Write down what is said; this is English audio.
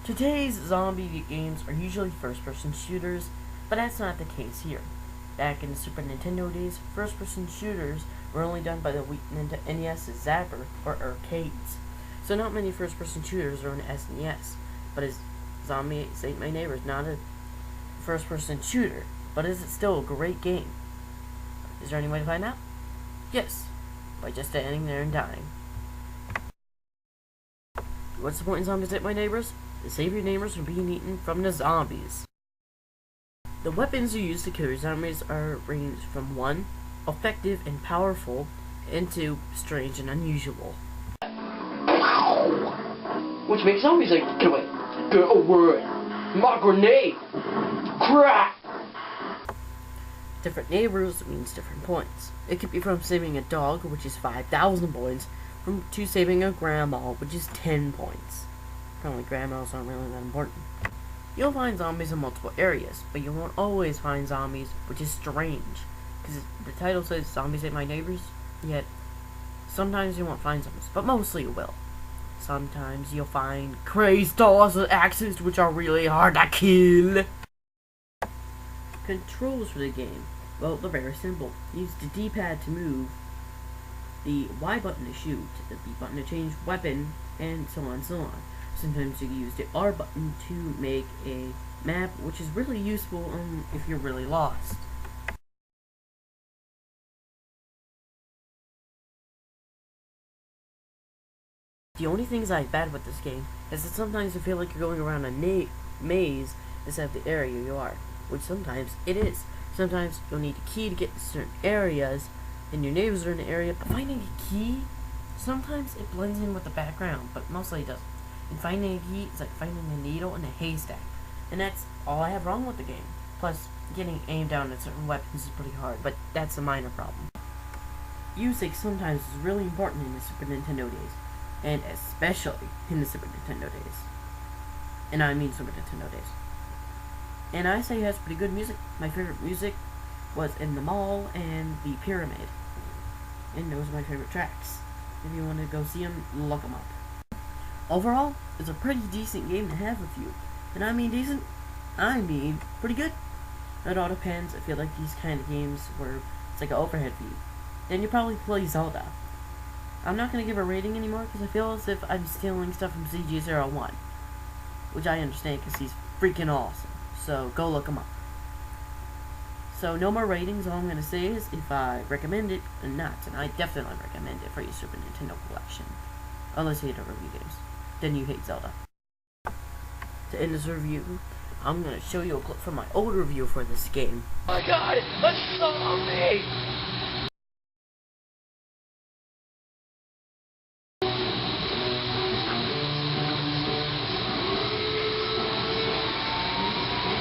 Today's zombie games are usually first-person shooters, but that's not the case here. Back in the Super Nintendo days, first-person shooters were only done by the NES's Zapper, or arcades. So not many first-person shooters are on SNES, but is Zombies Ate My Neighbors not a first-person shooter, but is it still a great game? Is there any way to find out? Yes, by just standing there and dying. What's the point in Zombies Ate My Neighbors? To save your neighbors from being eaten from the zombies. The weapons you use to kill your zombies are ranged from 1, effective and powerful, into strange and unusual. Which makes zombies like, get away, get away, my grenade, crack! Different neighbors means different points. It could be from saving a dog, which is 5,000 points, to saving a grandma, which is 10 points. Apparently grandmas aren't really that important. You'll find zombies in multiple areas, but you won't always find zombies, which is strange, because the title says Zombies Ate My Neighbors, yet sometimes you won't find zombies, but mostly you will. Sometimes you'll find crazed dolls with axes, which are really hard to kill. Controls for the game, well, they're very simple. Use the D-pad to move, the Y button to shoot, the B button to change weapon, and so on and so on. Sometimes you can use the R button to make a map, which is really useful if you're really lost. The only things I have bad with this game is that sometimes you feel like you're going around a maze instead of the area you are, which sometimes it is. Sometimes you'll need a key to get to certain areas, and your neighbors are in the area, but finding a key, sometimes it blends in with the background, but mostly it doesn't. And finding a key is like finding a needle in a haystack. And that's all I have wrong with the game. Plus, getting aimed down at certain weapons is pretty hard, but that's a minor problem. Music sometimes is really important in the Super Nintendo days, and especially in the Super Nintendo days. And I mean Super Nintendo days. And I say it has pretty good music. My favorite music was In the Mall and The Pyramid. And those are my favorite tracks. If you want to go see them, look them up. Overall, it's a pretty decent game to have with you. And I mean decent, I mean pretty good. It all depends. I feel like these kind of games where it's like an overhead view. Then you probably play Zelda. I'm not going to give a rating anymore because I feel as if I'm stealing stuff from CG01. Which I understand because he's freaking awesome. So go look him up. So no more ratings. All I'm going to say is if I recommend it or not. And I definitely recommend it for your Super Nintendo collection. Unless you hate review games. Then you hate Zelda. To end this review, I'm going to show you a clip from my old review for this game. Oh my god, a zombie!